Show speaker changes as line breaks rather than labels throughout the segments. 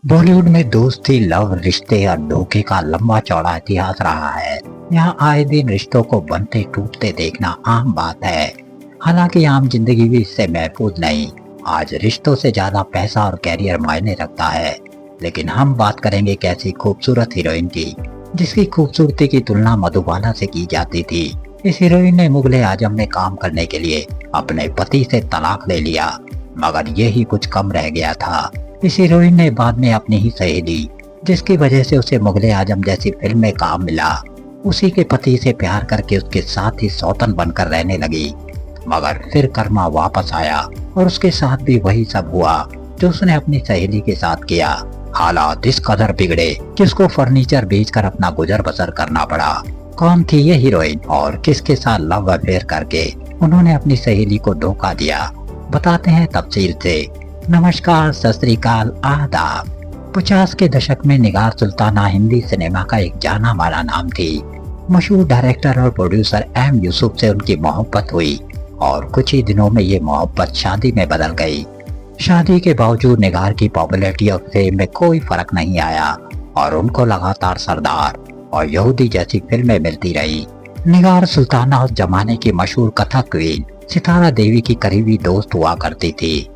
बॉलीवुड में दोस्ती, लव, रिश्ते और धोखे का लंबा चौड़ा इतिहास रहा है। यहाँ आए दिन रिश्तों को बनते टूटते देखना आम बात है। हालांकि आम जिंदगी भी इससे महफूज नहीं। आज रिश्तों से ज्यादा पैसा और कैरियर मायने रखता है। लेकिन हम बात करेंगे एक ऐसी खूबसूरत हीरोइन की जिसकी खूबसूरती की तुलना मधुबाला से की जाती थी। इस हीरोइन ने मुगले आजम में काम करने के लिए अपने पति से तलाक ले लिया, मगर यही कुछ कम रह गया था। इस हीरोइन ने बाद में अपनी ही सहेली, जिसकी वजह से उसे मुगले आजम जैसी फिल्म में काम मिला, उसी के पति से प्यार करके उसके साथ ही सौतन बनकर रहने लगी। मगर फिर कर्मा वापस आया और उसके साथ भी वही सब हुआ जो उसने अपनी सहेली के साथ किया। हालात इस कदर बिगड़े कि उसको फर्नीचर बेचकर अपना गुजर बसर करना पड़ा। कौन थी ये हीरोइन और किसके साथ लव अफेयर करके उन्होंने अपनी सहेली को धोखा दिया, बताते हैं तफसील से। नमस्कार, सत श्री अकाल, आदाब। 50 के दशक में निगार सुल्ताना हिंदी सिनेमा का एक जाना माना नाम थी। मशहूर डायरेक्टर और प्रोड्यूसर एम यूसुफ से उनकी मोहब्बत हुई और कुछ ही दिनों में ये मोहब्बत शादी में बदल गई। शादी के बावजूद निगार की पॉपुलैरिटी और फेम में कोई फर्क नहीं आया और उनको लगातार सरदार और यहूदी जैसी फिल्में मिलती रही। निगार सुल्ताना उस जमाने की मशहूर कथक क्वीन सितारा देवी की करीबी दोस्त हुआ करती थी।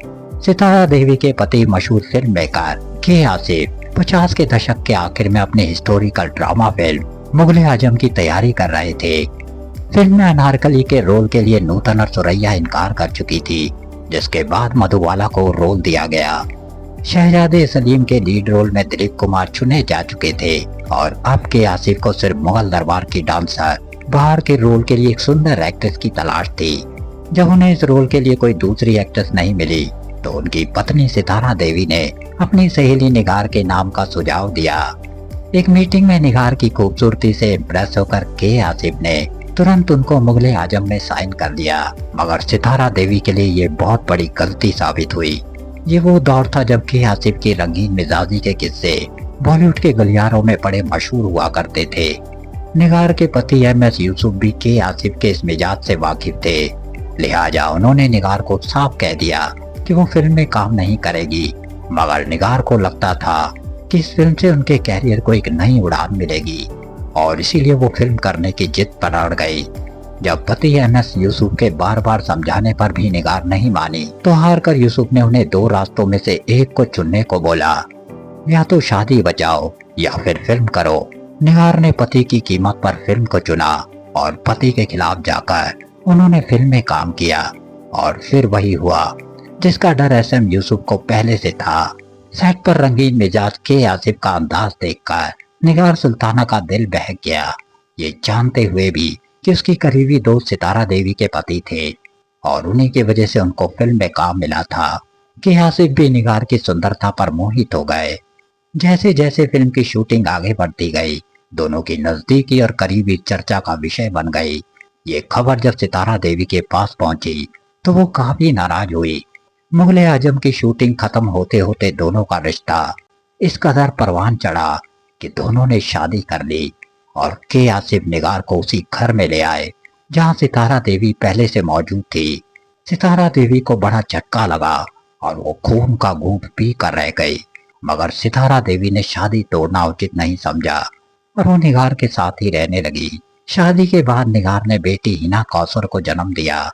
सितारा देवी के पति मशहूर फिल्म मेकर के आसिफ 50 के दशक के आखिर में अपने हिस्टोरिकल ड्रामा फिल्म मुगले आजम की तैयारी कर रहे थे। फिल्म में अनारकली के रोल के लिए नूतन और सुरैया इनकार कर चुकी थी, जिसके बाद मधुबाला को रोल दिया गया। शहजादे सलीम के लीड रोल में दिलीप कुमार चुने जा चुके थे और अब के आसिफ को सिर्फ मुगल दरबार की डांसर बाहर के रोल के लिए एक सुंदर एक्ट्रेस की तलाश थी। जब उन्हें इस रोल के लिए कोई दूसरी एक्ट्रेस नहीं मिली तो उनकी पत्नी सितारा देवी ने अपनी सहेली निगार के नाम का सुझाव दिया। एक मीटिंग में निगार की खूबसूरती से इम्प्रेस होकर के आसिफ ने तुरंत उनको मुगले आजम में साइन कर दिया, मगर सितारा देवी के लिए ये बहुत बड़ी गलती साबित हुई। ये वो दौर था जब के आसिफ की रंगीन मिजाजी के किस्से बॉलीवुड के गलियारों में बड़े मशहूर हुआ करते थे। निगार के पति एम.एस. यूसुफ भी के आसिफ के इस मिजाज से वाकिफ थे, लिहाजा उन्होंने निगार को साफ कह दिया कि वो फिल्म में काम नहीं करेगी। मगर निगार को लगता था कि इस फिल्म से उनके कैरियर को एक नई उड़ान मिलेगी और इसीलिए वो फिल्म करने की जिद पर अड़ गई। जब पति एम.एस. यूसुफ के बार बार समझाने पर भी निगार नहीं मानी तो हार कर यूसुफ ने उन्हें दो रास्तों में से एक को चुनने को बोला, या तो शादी बचाओ या फिर फिल्म करो। निगार ने पति की कीमत पर फिल्म को चुना और पति के खिलाफ जाकर उन्होंने फिल्म में काम किया और फिर वही हुआ जिसका डर एस.एम. यूसुफ को पहले से था। सेट पर रंगीन मिजाज के आसिफ का अंदाज देखकर निगार सुल्ताना का दिल बहक गया, ये जानते हुए भी कि उसकी करीबी दोस्त सितारा देवी के पति थे और उन्हीं की वजह से उनको फिल्म में काम मिला था। कि आसिफ भी निगार की सुंदरता पर मोहित हो गए। जैसे जैसे फिल्म की शूटिंग आगे बढ़ती गई, दोनों की नजदीकी और करीबी चर्चा का विषय बन गई। ये खबर जब सितारा देवी के पास पहुंची तो वो काफी नाराज हुई। मुगले आजम की शूटिंग खत्म होते होते दोनों का रिश्ता इस कदर परवान चढ़ा कि दोनों ने शादी कर ली और के आसिफ निगार को उसी घर में ले आए जहां सितारा देवी पहले से मौजूद थी। सितारा देवी को बड़ा झटका लगा और वो खून का घूंट पी कर रह गई, मगर सितारा देवी ने शादी तोड़ना उचित नहीं समझा और वो निगार के साथ ही रहने लगी। शादी के बाद निगार ने बेटी हिना कौसर को जन्म दिया,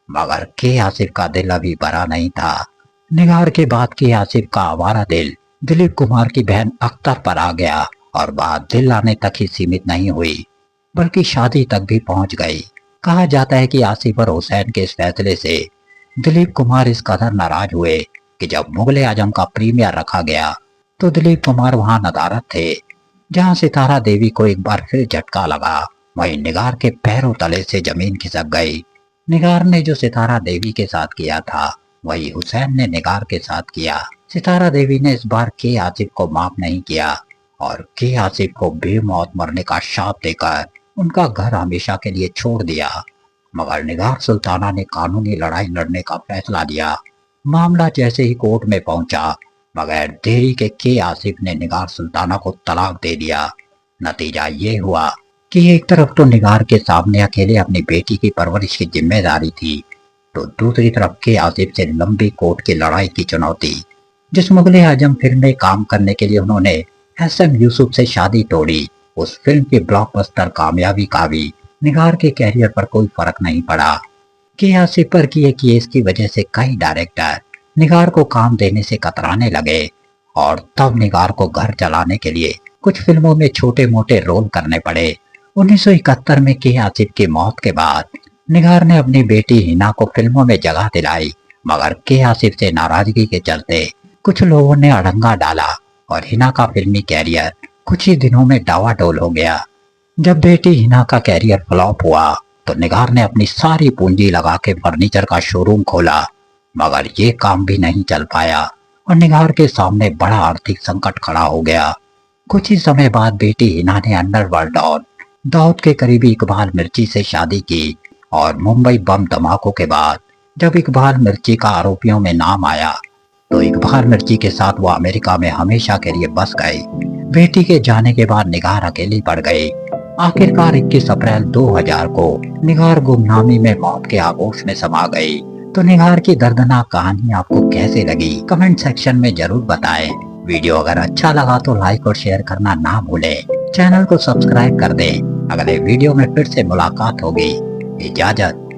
मगर के आसिफ का दिल अभी भरा नहीं था। निगार के बाद के आसिफ का आवारा दिल दिलीप कुमार की बहन अख्तर पर आ गया और बात दिल आने तक ही सीमित नहीं हुई बल्कि शादी तक भी पहुंच गई। कहा जाता है कि आसिफ और हुसैन के इस फैसले से दिलीप कुमार इस कदर नाराज हुए कि जब मुगले आजम का प्रीमियर रखा गया तो दिलीप कुमार वहां नदारद थे। जहां सितारा देवी को एक बार फिर झटका लगा, वहीं निगार के पैरों तले से जमीन खिसक गई। निगार ने जो सितारा देवी के साथ किया था वही हुसैन ने निगार के साथ किया। सितारा देवी ने इस बार के आसिफ को माफ नहीं किया और के आसिफ को बेमौत मरने का शाप देकर उनका घर हमेशा के लिए छोड़ दिया। मगर निगार सुल्ताना ने कानूनी लड़ाई लड़ने का फैसला लिया। मामला जैसे ही कोर्ट में पहुंचा, बगैर देरी के आसिफ ने निगार सुल्ताना को तलाक दे दिया। नतीजा ये हुआ कि एक तरफ तो निगार के सामने अकेले अपनी बेटी की परवरिश की जिम्मेदारी थी, तो दूसरी तरफ के आसिफ से लंबी कोर्ट की लड़ाई की चुनौती। जिस मुगले आजम फिल्म में काम करने के लिए उन्होंने एसएम यूसुफ से शादी तोड़ी, उस फिल्म की ब्लॉकबस्टर कामयाबी का भी निगार के कैरियर पर कोई फर्क नहीं पड़ा। के आसिफ पर किए केस की वजह से कई डायरेक्टर निगार को काम देने से कतराने लगे और तब निगार को घर चलाने के लिए कुछ फिल्मों में छोटे मोटे रोल करने पड़े। 1971 में के आसिफ की मौत के बाद निगार ने अपनी बेटी हिना को फिल्मों में जगह दिलाई, मगर के आसिफ से नाराजगी के चलते कुछ लोगों ने अड़ंगा डाला और हिना का फिल्मी कैरियर कुछ ही दिनों में डावाडोल हो गया। जब बेटी हिना का कैरियर फ्लॉप हुआ तो निगार ने अपनी सारी पूंजी लगा के फर्नीचर का शोरूम खोला, मगर ये काम भी नहीं चल पाया और निगार के सामने बड़ा आर्थिक संकट खड़ा हो गया। कुछ ही समय बाद बेटी हिना ने अंडरवर्ल्ड और दाऊद के करीबी इकबाल मिर्ची से शादी की और मुंबई बम धमाकों के बाद जब इकबाल मिर्ची का आरोपियों में नाम आया तो इकबाल मिर्ची के साथ वो अमेरिका में हमेशा के लिए बस गए। बेटी के जाने के बाद निगार अकेली पड़ गई। आखिरकार 21 अप्रैल 2000 को निगार गुमनामी में मौत के आगोश में समा गई। तो निगार की दर्दनाक कहानी आपको कैसे लगी कमेंट सेक्शन में जरूर बताएं। वीडियो अगर अच्छा लगा तो लाइक और शेयर करना ना भूलें। चैनल को सब्सक्राइब कर दें। अगले वीडियो में फिर से मुलाकात होगी। इजाजत।